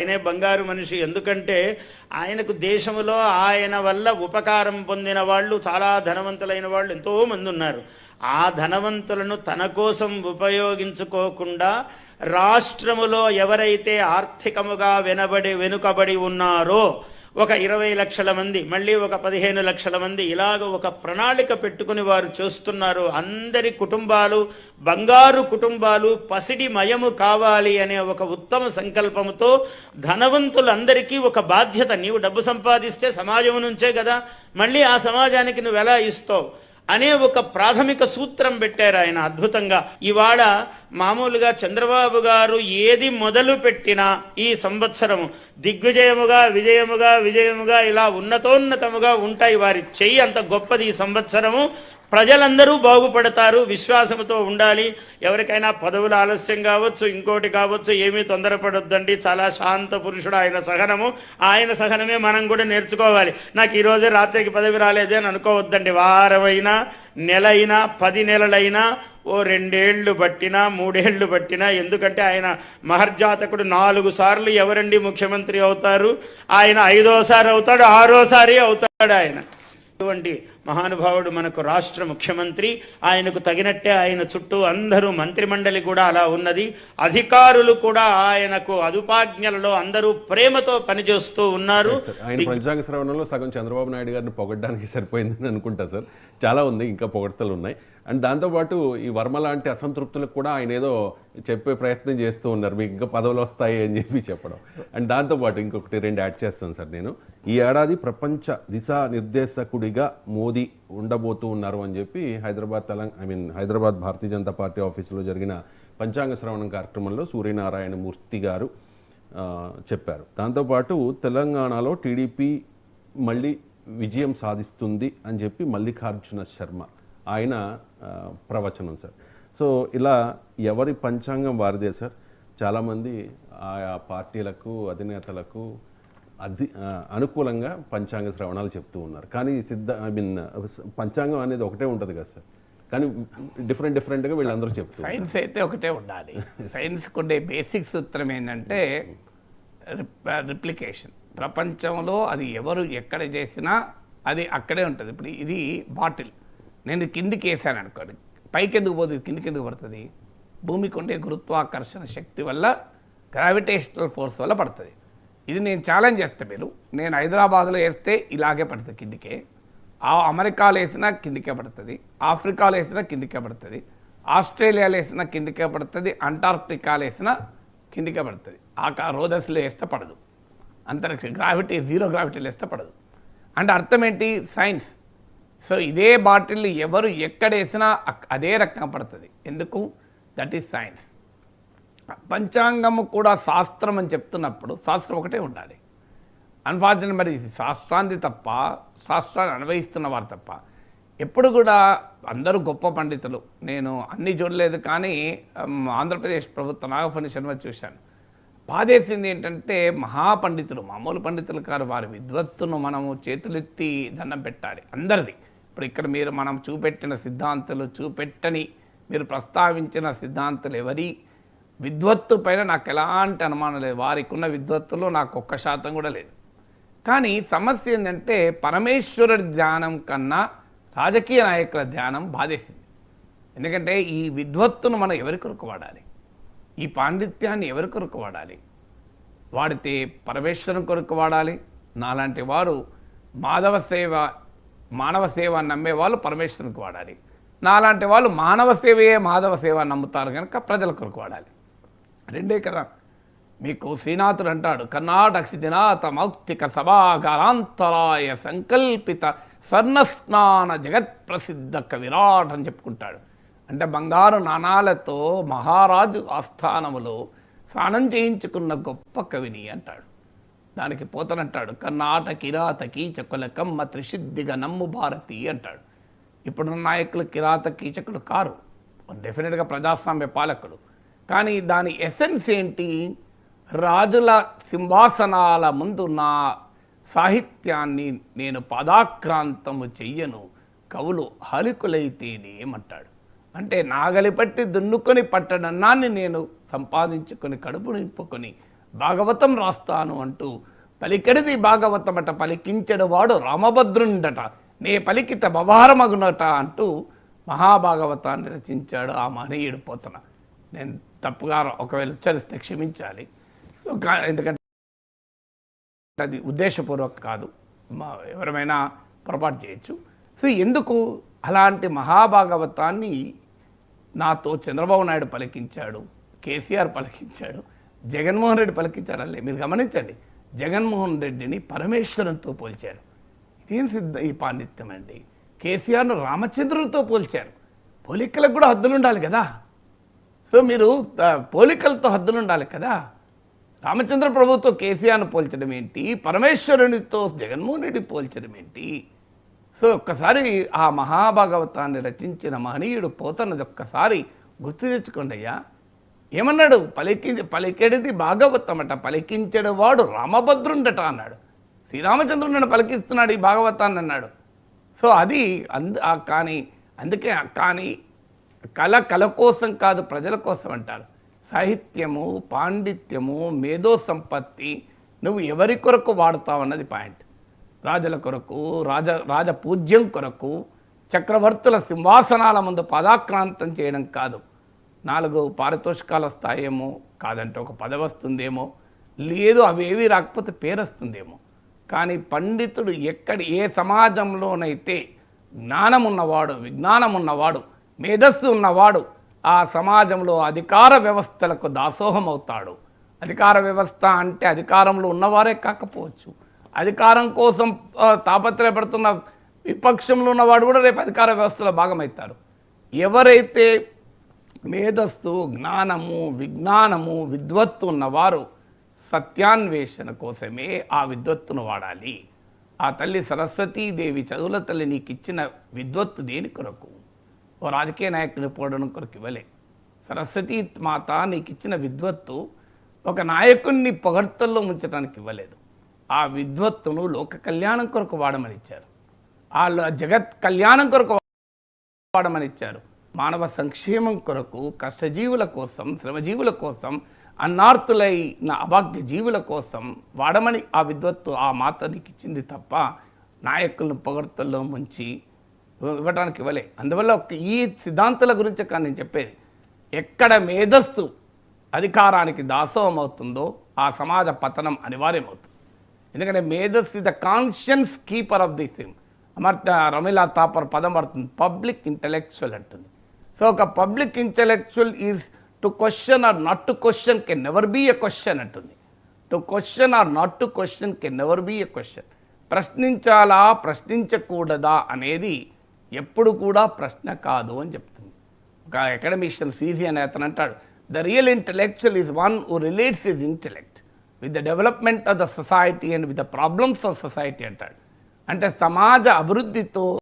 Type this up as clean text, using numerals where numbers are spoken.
ఆయనే బంగారు మనిషి. ఎందుకంటే ఆయనకు దేశంలో ఆయన వల్ల ఉపకారం పొందిన వాళ్ళు, చాలా ధనవంతులైన వాళ్ళు ఎంతోమంది ఉన్నారు. ఆ ధనవంతులను తన కోసం ఉపయోగించుకోకుండా రాష్ట్రములో ఎవరైతే ఆర్థికముగా వెనుకబడి ఉన్నారో ఒక 20 లక్షల మంది, మళ్ళీ ఒక 15 లక్షల మంది, ఇలాగ ఒక ప్రణాళిక పెట్టుకుని వారు చూస్తున్నారు. అందరి కుటుంబాలు బంగారు కుటుంబాలు పసిడి మయము కావాలి అనే ఒక ఉత్తమ సంకల్పంతో ధనవంతులందరికీ ఒక బాధ్యత. నీవు డబ్బు సంపాదిస్తే సమాజం నుంచే కదా, మళ్ళీ ఆ సమాజానికి నువ్వు ఎలా ఇస్తావు అనే ఒక ప్రాథమిక సూత్రం పెట్టారు ఆయన అద్భుతంగా. ఇవాళ మామూలుగా చంద్రబాబు గారు ఏది మొదలు పెట్టినా ఈ సంవత్సరము దిగ్విజయముగా విజయముగా ఇలా ఉన్నతోన్నతముగా ఉంటాయి. వారి చెయ్యి అంత గొప్పది. ఈ సంవత్సరము ప్రజలందరూ బాగుపడతారు, విశ్వాసంతో ఉండాలి. ఎవరికైనా పదవులు ఆలస్యం కావచ్చు, ఇంకోటి కావచ్చు, ఏమీ తొందరపడొద్దండి. చాలా శాంత పురుషుడు ఆయన సహనమే మనం కూడా నేర్చుకోవాలి. నాకు ఈరోజే రాత్రికి పదవి రాలేదే అని అనుకోవద్దండి. వారమైనా, నెలైనా, 10 నెలలైనా, ఓ 2 ఏళ్ళు పట్టినా, 3 ఏళ్ళు పట్టినా, ఎందుకంటే ఆయన మహర్జాతకుడు. 4 సార్లు ఎవరండి ముఖ్యమంత్రి అవుతారు? ఆయన 5వసారి అవుతాడు, 6వసారి అవుతాడు ఆయన. ఇటువంటి మహానుభావుడు మనకు రాష్ట్ర ముఖ్యమంత్రి. ఆయనకు తగినట్టే ఆయన చుట్టూ అందరూ మంత్రిమండలి కూడా అలా ఉన్నది. అధికారులు కూడా ఆయనకు అదుపాజ్ఞలలో అందరూ ప్రేమతో పనిచేస్తూ ఉన్నారు. ఆయన పంచాంగ శ్రవణంలో సగం చంద్రబాబు నాయుడు గారిని పొగడ్డానికి సరిపోయిందని అనుకుంటా సార్. చాలా ఉంది, ఇంకా పొగడ్తలు ఉన్నాయి. అండ్ దాంతోపాటు ఈ వర్మ లాంటి అసంతృప్తులకు కూడా ఆయన ఏదో చెప్పే ప్రయత్నం చేస్తూ ఉన్నారు, మీకు ఇంకా పదవులు వస్తాయి అని చెప్పి చెప్పడం. అండ్ దాంతోపాటు ఇంకొకటి 2 యాడ్ చేస్తాను సార్ నేను. ఈ ఏడాది ప్రపంచ దిశానిర్దేశకుడిగా మోదీ ఉండబోతూ ఉన్నారు అని చెప్పి హైదరాబాద్ భారతీయ జనతా పార్టీ ఆఫీసులో జరిగిన పంచాంగ శ్రవణం కార్యక్రమంలో సూర్యనారాయణ మూర్తి గారు చెప్పారు. దాంతోపాటు తెలంగాణలో టీడీపీ మళ్ళీ విజయం సాధిస్తుంది అని చెప్పి మల్లికార్జున శర్మ ఆయన ప్రవచనం సార్. సో ఇలా ఎవరి పంచాంగం వారిదే సార్. చాలామంది ఆయా పార్టీలకు, అధినేతలకు అనుకూలంగా పంచాంగ శ్రవణాలు చెప్తూ ఉన్నారు. కానీ పంచాంగం అనేది ఒకటే ఉంటుంది కదా సార్, కానీ డిఫరెంట్గా వీళ్ళందరూ చెప్తారు. సైన్స్ అయితే ఒకటే ఉండాలి. సైన్స్కి ఉండే బేసిక్ సూత్రం ఏంటంటే రిప్లికేషన్. ప్రపంచంలో అది ఎవరు ఎక్కడ చేసినా అది అక్కడే ఉంటుంది. ఇప్పుడు ఇది బాటిల్, నేను కిందికి వేసాను అనుకోండి, పైకి ఎందుకు పోతుంది, కిందికి ఎందుకు పడుతుంది? భూమికి ఉండే గురుత్వాకర్షణ శక్తి వల్ల, గ్రావిటేషనల్ ఫోర్స్ వల్ల పడుతుంది. ఇది నేను ఛాలెంజ్ చేస్తాను. నేను హైదరాబాద్లో వేస్తే ఇలాగే పడుతుంది కిందికే, అమెరికాలో వేసినా కిందికే పడుతుంది, ఆఫ్రికాలో వేసినా కిందికే పడుతుంది, ఆస్ట్రేలియాలో వేసినా కిందికే పడుతుంది, అంటార్క్టికాలో వేసినా కిందికే పడుతుంది. రోదస్లో వేస్తే పడదు. అంతరిక్ష గ్రావిటీ, 0 గ్రావిటీలో వేస్తే పడదు. అంటే అర్థం ఏంటి? సైన్స్. సో ఇదే బాటిల్ ఎవరు ఎక్కడేసినా అదే రకంగా పడుతుంది. ఎందుకు? That is science. పంచాంగము కూడా శాస్త్రం అని చెప్తున్నప్పుడు శాస్త్రం ఒకటే ఉండాలి. అన్ఫార్చునేట్ మరి శాస్త్రాన్ని తప్ప, శాస్త్రాన్ని అన్వయిస్తున్న వారు తప్ప ఎప్పుడు కూడా అందరూ గొప్ప పండితులు. నేను అన్నీ చూడలేదు, కానీ ఆంధ్రప్రదేశ్ ప్రభుత్వ నాగఫణి శర్మ చూశాను. బాధేసింది ఏంటంటే మహాపండితులు, మామూలు పండితులు కాదు, వారి విద్వత్తును మనము చేతులెత్తి దండం పెట్టాలి అందరిది. ఇప్పుడు ఇక్కడ మనం చూపెట్టిన సిద్ధాంతులు, చూపెట్టని మీరు ప్రస్తావించిన సిద్ధాంతులు ఎవరి విద్వత్తు పైన నాకు ఎలాంటి అనుమానం లేదు. వారికి ఉన్న విద్వత్తులో నాకు 1% కూడా లేదు. కానీ సమస్య ఏంటంటే పరమేశ్వరుడి ధ్యానం కన్నా రాజకీయ నాయకుల ధ్యానం బాధేసింది. ఎందుకంటే ఈ విద్వత్తును మనం ఎవరి కొరకు వాడాలి? ఈ పాండిత్యాన్ని ఎవరి కొరకు వాడాలి? వాడితే పరమేశ్వరం కొరకు వాడాలి. నాలాంటి వారు మానవ సేవ నమ్మే వాళ్ళు పరమేశ్వరునికి వాడాలి. నాలాంటి వాళ్ళు మానవ సేవయే మాధవ సేవ నమ్ముతారు కనుక ప్రజల కొరకు వాడాలి. రెండే కదా. మీకు శ్రీనాథుడు అంటాడు, కర్ణాటక మౌక్తిక సభాగారాంతరాయ సంకల్పిత స్వర్ణస్నాన జగత్ప్రసిద్ధ కవిరాట్ అని చెప్పుకుంటాడు. అంటే బంగారు నాణాలతో మహారాజు ఆస్థానములో స్నానం చేయించుకున్న గొప్ప కవిని అంటాడు. దానికి పోతనంటాడు, కర్ణాటకిరాత కీచకుల కమ్మ త్రిశుద్ధిగా నమ్ము భారతి అంటాడు. ఇప్పుడున్న నాయకులు కిరాత కీచకులు కారు, డెఫినెట్గా ప్రజాస్వామ్య పాలకులు. కానీ దాని ఎసెన్స్ ఏంటి? రాజుల సింహాసనాల ముందు నా సాహిత్యాన్ని నేను పాదాక్రాంతము చెయ్యను, కవులు హలికులైతేనేమంటాడు. అంటే నాగలి పట్టి దున్నుకొని పట్టడన్నాన్ని నేను సంపాదించుకొని కడుపు నింపుకొని భాగవతం రాస్తాను అంటూ పలికెడిది భాగవతమట పలికించెడు వాడు రామభద్రుండట నే పలికిత బవారమగునట అంటూ మహాభాగవతాన్ని రచించాడు ఆ మహనీయుడు పోతన. నేను తప్పుగా ఒకవేళ ఉచ్చరిస్తే క్షమించాలి, ఎందుకంటే అది ఉద్దేశపూర్వక కాదు, ఎవరైనా పొరపాటు చేయొచ్చు. సో ఎందుకు అలాంటి మహాభాగవతాన్ని నాతో చంద్రబాబు నాయుడు పలికించాడు, కేసీఆర్ పలికించాడు, జగన్మోహన్ రెడ్డి పలికించాడు అల్లే. మీరు గమనించండి, జగన్మోహన్ రెడ్డిని పరమేశ్వరంతో పోల్చారు. ఇదేం ఈ పాండిత్యం అండి. కేసీఆర్ను రామచంద్రుడితో పోల్చారు. పోలికలకు కూడా హద్దులు ఉండాలి కదా. సో మీరు పోలికలతో హద్దులు ఉండాలి కదా. రామచంద్ర ప్రభుతో కేసీఆర్ను పోల్చడం ఏంటి, పరమేశ్వరునితో జగన్మోహన్ రెడ్డి పోల్చడం ఏంటి? సో ఒక్కసారి ఆ మహాభాగవతాన్ని రచించిన మహనీయుడు పోతన్నది ఒక్కసారి గుర్తు తెచ్చుకోండి అయ్యా. ఏమన్నాడు? పలికెడిది భాగవతమట పలికించడు వాడు రామభద్రుండట అన్నాడు. శ్రీరామచంద్రుడిని పలికిస్తున్నాడు ఈ భాగవతాన్ని అన్నాడు. సో అది కానీ కళ కోసం కాదు, ప్రజల కోసం అంటారు. సాహిత్యము, పాండిత్యము, మేధో సంపత్తి నువ్వు ఎవరి కొరకు వాడుతావు అన్నది పాయింట్. రాజుల కొరకు, రాజపూజ్యం కొరకు, చక్రవర్తుల సింహాసనాల ముందు పదాక్రాంతం చేయడం కాదు. 4 పారితోషికాలు వస్తాయేమో, కాదంటే ఒక పదవి వస్తుందేమో, లేదు అవేవి రాకపోతే పేరు వస్తుందేమో. కానీ పండితుడు ఏ సమాజంలోనైతే జ్ఞానం ఉన్నవాడు, విజ్ఞానం ఉన్నవాడు, మేధస్సు ఉన్నవాడు ఆ సమాజంలో అధికార వ్యవస్థలకు దాసోహం అవుతాడు. అధికార వ్యవస్థ అంటే అధికారంలో ఉన్నవారే కాకపోవచ్చు, అధికారం కోసం తాపత్రయపడుతున్న విపక్షంలో ఉన్నవాడు కూడా రేపు అధికార వ్యవస్థలో భాగమవుతారు. ఎవరైతే మేధస్సు, జ్ఞానము, విజ్ఞానము, విద్వత్తు ఉన్నవారు సత్యాన్వేషణ కోసమే ఆ విద్వత్తును వాడాలి. ఆ తల్లి సరస్వతీదేవి చదువుల తల్లి నీకు ఇచ్చిన విద్వత్తు దేని కొరకు? ఓ రాజకీయ నాయకుని పోవడం కొరకు ఇవ్వలే. సరస్వతీ మాత నీకు ఇచ్చిన విద్వత్తు ఒక నాయకుడిని పొగడ్తల్లో ఉంచడానికి ఇవ్వలేదు. ఆ విద్వత్తును లోక కళ్యాణం కొరకు వాడమని ఇచ్చారు, ఆ జగత్ కళ్యాణం కొరకు వాడమని ఇచ్చారు. మానవ సంక్షేమం కొరకు, కష్టజీవుల కోసం, శ్రమజీవుల కోసం, అన్నార్తులైన అభాగ్య జీవుల కోసం వాడమని ఆ విద్వత్తు ఆ మాత నీకు ఇచ్చింది తప్ప నాయకులను పొగడ్తల్లో ముంచి ఇవ్వడానికి ఇవ్వలే. అందువల్ల ఈ సిద్ధాంతాల గురించి కానీ నేను చెప్పేది, ఎక్కడ మేధస్సు అధికారానికి దాసోహం అవుతుందో ఆ సమాజ పతనం అనివార్యమవుతుంది. ఎందుకంటే మేధస్సు is the conscience keeper of this thing. Romila Thapar పదం పడుతుంది, పబ్లిక్ ఇంటలెక్చువల్ అంటుంది. సో ఒక public intellectual is to question or not to question can never be a question అంటుంది. To question or not to question can never be a question. ప్రశ్నించాలా ప్రశ్నించకూడదా అనేది ఎప్పుడు కూడా ప్రశ్న కాదు అని చెప్తుంది. ఒక అకాడమిషియన్ స్వీజీ అనే అతను అంటాడు, the real intellectual is one who relates his intellect with the development of the society and with the problems of society అంటాడు. అంటే సమాజ అభివృద్ధితో